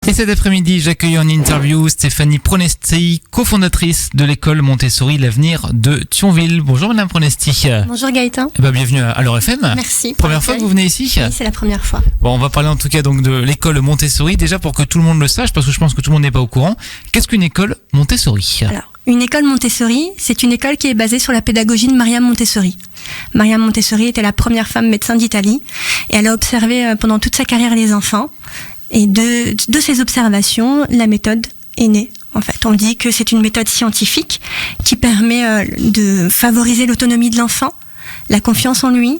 Et cet après-midi, j'accueille en interview Stéphanie Pronesti, cofondatrice de l'école Montessori L'Avenir de Thionville. Bonjour Madame Pronesti. Bonjour Gaëtan. Bienvenue à l'Heure FM. Merci. Première fois que vous venez ici? Oui, c'est la première fois. Bon, on va parler en tout cas donc de l'école Montessori, déjà pour que tout le monde le sache, parce que je pense que tout le monde n'est pas au courant. Qu'est-ce qu'une école Montessori? Alors, une école Montessori, c'est une école qui est basée sur la pédagogie de Maria Montessori. Maria Montessori était la première femme médecin d'Italie et elle a observé pendant toute sa carrière les enfants. Et de ces observations, la méthode est née. En fait, on dit que c'est une méthode scientifique qui permet de favoriser l'autonomie de l'enfant, la confiance en lui.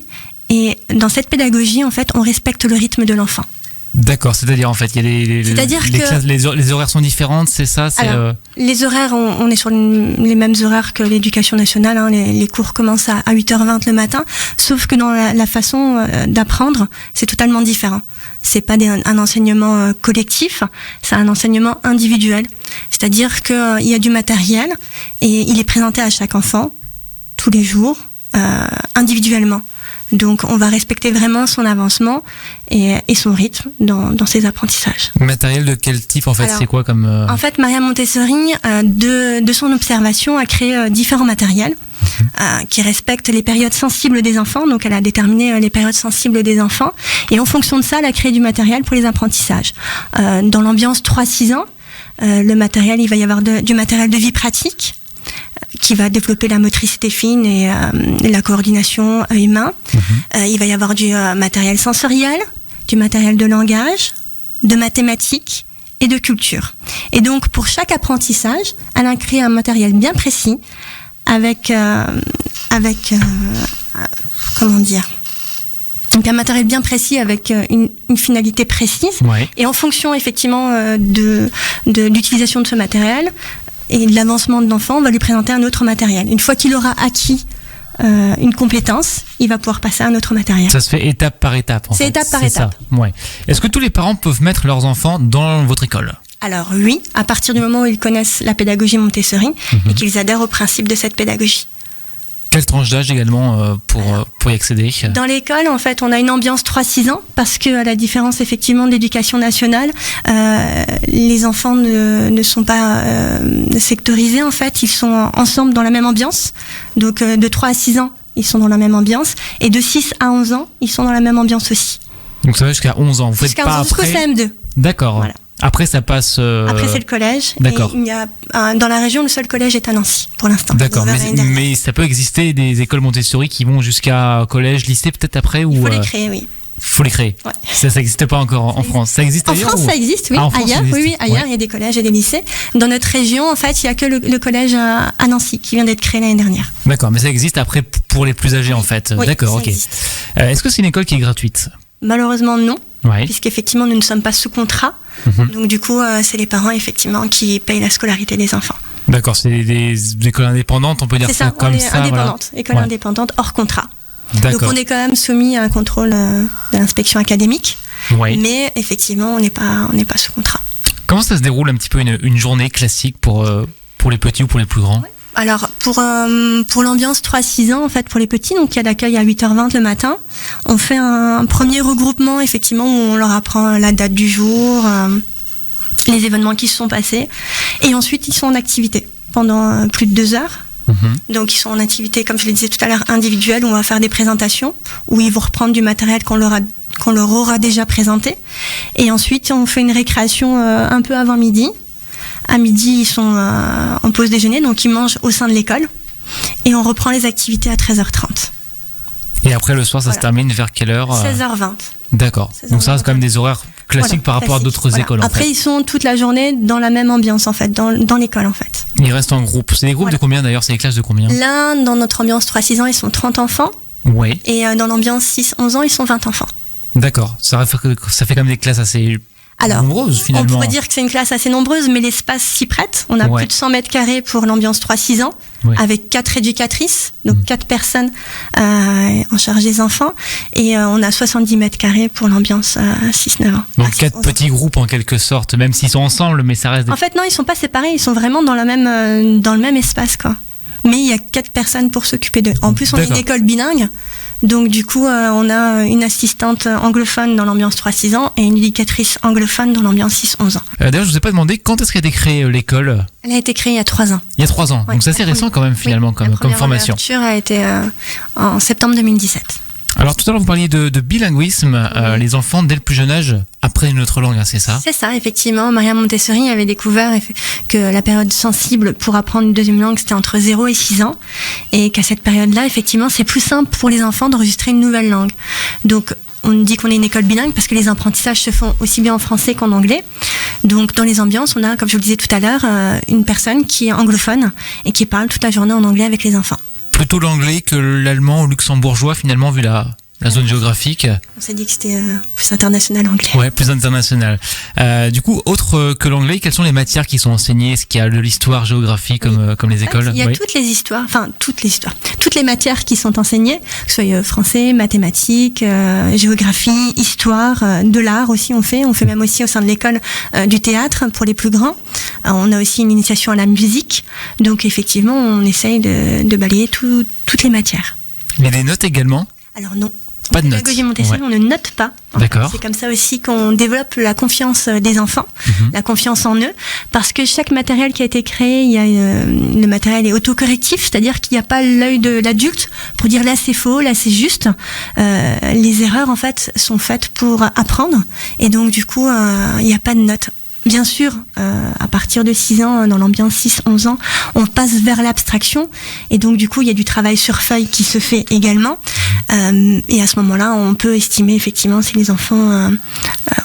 Et dans cette pédagogie, en fait, on respecte le rythme de l'enfant. D'accord, c'est-à-dire en fait, il y a les horaires sont différentes, c'est ça? Alors, les horaires, on est sur les mêmes horaires que l'éducation nationale, hein, les cours commencent à 8h20 le matin, sauf que dans la façon d'apprendre, c'est totalement différent. C'est pas un enseignement collectif, c'est un enseignement individuel. C'est-à-dire qu'il y a du matériel et il est présenté à chaque enfant, tous les jours, individuellement. Donc on va respecter vraiment son avancement et son rythme dans ses apprentissages. Matériel de quel type en fait? Alors, c'est quoi comme En fait, Maria Montessori, de son observation, a créé différents matériels qui respectent les périodes sensibles des enfants. Donc elle a déterminé les périodes sensibles des enfants et en fonction de ça, elle a créé du matériel pour les apprentissages. Dans l'ambiance 3-6 ans, le matériel, il va y avoir du matériel de vie pratique qui va développer la motricité fine et la coordination œil-main. Il va y avoir du matériel sensoriel, du matériel de langage, de mathématiques et de culture. Et donc, pour chaque apprentissage, elle a créé un matériel bien précis avec comment dire ? Donc un matériel bien précis avec une finalité précise. Ouais. Et en fonction effectivement de l'utilisation de ce matériel et de l'avancement de l'enfant, on va lui présenter un autre matériel. Une fois qu'il aura acquis une compétence, il va pouvoir passer à un autre matériel. Ça se fait étape par étape. C'est étape par étape. Ça. Ouais. Est-ce que tous les parents peuvent mettre leurs enfants dans votre école? Alors oui, à partir du moment où ils connaissent la pédagogie Montessori et qu'ils adhèrent au principe de cette pédagogie. Quelle tranche d'âge également pour y accéder? Dans l'école, en fait, on a une ambiance 3-6 ans parce que, à la différence effectivement de l'éducation nationale, les enfants ne sont pas sectorisés. En fait, ils sont ensemble dans la même ambiance. Donc, de 3 à 6 ans, ils sont dans la même ambiance, et de 6 à 11 ans, ils sont dans la même ambiance aussi. Donc ça va jusqu'à 11 ans. Vous faites pas jusqu'au après? CM2. D'accord. Voilà. Après, ça passe. Après, c'est le collège. D'accord. Et il y a, dans la région, le seul collège est à Nancy, pour l'instant. D'accord. Mais ça peut exister des écoles Montessori qui vont jusqu'à collège, lycée, peut-être après ou. Il faut les créer, oui. Faut les créer. Ouais. Ça n'existe pas encore en France. Ça existe ailleurs? En France, ça existe, oui. Ailleurs, ailleurs, il y a des collèges et des lycées. Dans notre région, en fait, il y a que le collège à Nancy qui vient d'être créé l'année dernière. D'accord, mais ça existe après pour les plus âgés, en fait. Oui, d'accord, ok. Est-ce que c'est une école qui est gratuite? Malheureusement, non. Ouais. Puisqu'effectivement, nous ne sommes pas sous contrat. Donc, du coup, c'est les parents, effectivement, qui payent la scolarité des enfants. D'accord, c'est des écoles indépendantes, on peut dire ça comme ça. Indépendante, école indépendante, hors contrat. D'accord. Donc, on est quand même soumis à un contrôle de l'inspection académique. Ouais. Mais, effectivement, on n'est pas sous contrat. Comment ça se déroule un petit peu une journée classique pour les petits ou pour les plus grands? Ouais. Alors, pour l'ambiance 3-6 ans, en fait, pour les petits, donc il y a l'accueil à 8h20 le matin. On fait un premier regroupement, effectivement, où on leur apprend la date du jour, les événements qui se sont passés. Et ensuite, ils sont en activité pendant plus de 2 heures. Donc, ils sont en activité, comme je le disais tout à l'heure, individuelle, où on va faire des présentations, où ils vont reprendre du matériel qu'on leur aura déjà présenté. Et ensuite, on fait une récréation un peu avant midi. À midi, ils sont en pause déjeuner, donc ils mangent au sein de l'école. Et on reprend les activités à 13h30. Et après, le soir, ça se termine vers quelle heure? 16h20. D'accord. Donc ça reste quand même des horaires classiques par rapport à d'autres écoles, en Après, fait. ils sont toute la journée dans la même ambiance, en fait, dans l'école, en fait. Ils restent en groupe. C'est des groupes de combien, d'ailleurs? C'est des classes de combien? Là, dans notre ambiance 3-6 ans, ils sont 30 enfants. Oui. Et dans l'ambiance 6-11 ans, ils sont 20 enfants. D'accord. Ça fait quand même des classes assez... Alors, nombreuses, finalement. On pourrait dire que c'est une classe assez nombreuse, mais l'espace s'y prête. On a plus de 100 mètres carrés pour l'ambiance 3-6 ans, avec 4 éducatrices, donc 4 personnes en charge des enfants, et on a 70 mètres carrés pour l'ambiance 6-9 ans. Donc 4 petits groupes en quelque sorte, même s'ils sont ensemble, mais ça reste des... En fait, non, ils sont pas séparés, ils sont vraiment dans le même espace, quoi. Mais il y a 4 personnes pour s'occuper d'eux. En plus, on est une école bilingue, Donc du coup, on a une assistante anglophone dans l'ambiance 3-6 ans et une éducatrice anglophone dans l'ambiance 6-11 ans. D'ailleurs, je vous ai pas demandé quand est-ce qu'a été créée l'école. Elle a été créée il y a 3 ans. Il y a 3 ans, Ouais, donc c'est assez récent quand même finalement comme formation. La première ouverture a été en septembre 2017. Alors tout à l'heure vous parliez de bilinguisme, les enfants dès le plus jeune âge apprennent une autre langue, hein, c'est ça? C'est ça, effectivement. Mariam Montessori avait découvert que la période sensible pour apprendre une deuxième langue, c'était entre 0 et 6 ans. Et qu'à cette période-là, effectivement, c'est plus simple pour les enfants d'enregistrer une nouvelle langue. Donc, on dit qu'on est une école bilingue parce que les apprentissages se font aussi bien en français qu'en anglais. Donc, dans les ambiances, on a, comme je vous le disais tout à l'heure, une personne qui est anglophone et qui parle toute la journée en anglais avec les enfants. Plutôt l'anglais que l'allemand ou luxembourgeois finalement vu la zone géographique. On s'est dit que c'était plus international anglais. Ouais, plus international. Du coup, autre que l'anglais, quelles sont les matières qui sont enseignées? Est-ce qu'il y a de l'histoire, géographie comme les écoles? Il y a toutes les histoires, toutes les matières qui sont enseignées, que ce soit français, mathématiques, géographie, histoire, de l'art aussi on fait même aussi au sein de l'école du théâtre pour les plus grands. On a aussi une initiation à la musique, donc effectivement on essaye de balayer toutes les matières. Il y a des notes également? Alors non. Pas de notes. Pédagogie Montessori, on ne note pas. D'accord. C'est comme ça aussi qu'on développe la confiance des enfants, la confiance en eux, parce que chaque matériel qui a été créé, le matériel est autocorrectif, c'est-à-dire qu'il n'y a pas l'œil de l'adulte pour dire là c'est faux, là c'est juste. Les erreurs en fait sont faites pour apprendre, et donc du coup il n'y a pas de notes. Bien sûr, à partir de 6 ans, dans l'ambiance 6-11 ans, on passe vers l'abstraction. Et donc, du coup, il y a du travail sur feuille qui se fait également. Et à ce moment-là, on peut estimer effectivement si les enfants...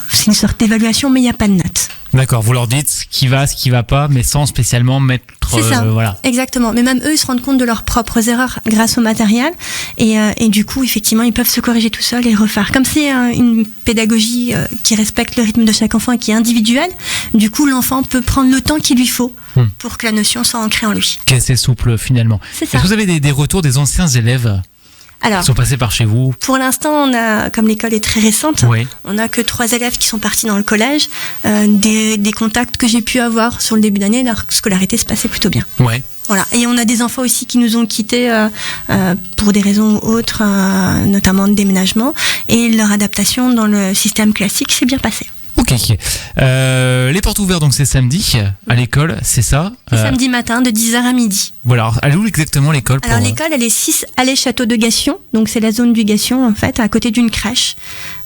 c'est une sorte d'évaluation, mais il n'y a pas de notes. D'accord, vous leur dites ce qui va pas, mais sans spécialement mettre... C'est ça, voilà. Exactement. Mais même eux, ils se rendent compte de leurs propres erreurs grâce au matériel. Et du coup, effectivement, ils peuvent se corriger tout seuls et refaire. Comme c'est une pédagogie qui respecte le rythme de chaque enfant et qui est individuelle, du coup, l'enfant peut prendre le temps qu'il lui faut pour que la notion soit ancrée en lui. Qui est assez souple, finalement. C'est ça. Est-ce que vous avez des retours des anciens élèves qui sont passés par chez vous? Pour l'instant, on a, comme l'école est très récente, on n'a que 3 élèves qui sont partis dans le collège. Des contacts que j'ai pu avoir sur le début d'année, leur scolarité se passait plutôt bien. Ouais. Voilà. Et on a des enfants aussi qui nous ont quittés pour des raisons autres, notamment de déménagement. Et leur adaptation dans le système classique s'est bien passée. Ok. Les portes ouvertes, donc c'est samedi à l'école, c'est ça? Samedi matin de 10h à midi. Voilà, alors, elle est où exactement l'école? Alors l'école, elle est 6 allées Château de Gassion, donc c'est la zone du Gassion en fait, à côté d'une crèche.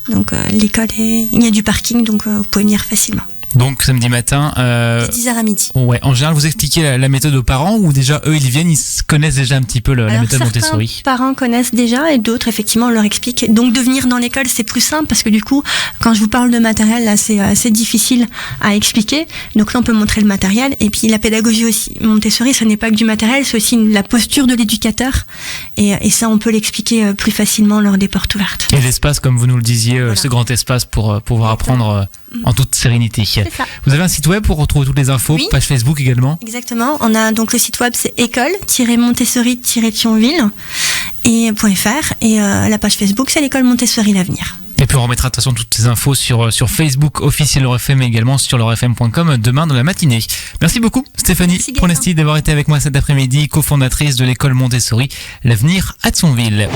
Donc l'école, il y a du parking, donc vous pouvez venir facilement. Donc samedi matin... de 10h à midi. Ouais, en général, vous expliquez la méthode aux parents ou déjà eux, ils viennent, ils connaissent déjà un petit peu la méthode Montessori? Certains parents connaissent déjà et d'autres, effectivement, on leur explique. Donc de venir dans l'école, c'est plus simple parce que du coup, quand je vous parle de matériel, là, c'est assez difficile à expliquer. Donc là, on peut montrer le matériel. Et puis la pédagogie aussi. Montessori, ce n'est pas que du matériel, c'est aussi la posture de l'éducateur. Et ça, on peut l'expliquer plus facilement lors des portes ouvertes. Et l'espace, comme vous nous le disiez, ce grand espace pour pouvoir apprendre en toute sérénité. Vous avez un site web pour retrouver toutes les infos, page Facebook également? Exactement, on a donc le site web, c'est école-montessori-thionville et .fr et la page Facebook, c'est l'école Montessori l'avenir. Et puis on remettra de toute façon toutes ces infos sur Facebook officiel LeurFM et également sur leurfm.com demain dans la matinée. Merci beaucoup Stéphanie Pronesti d'avoir été avec moi cet après-midi, cofondatrice de l'école Montessori, l'avenir à Thionville.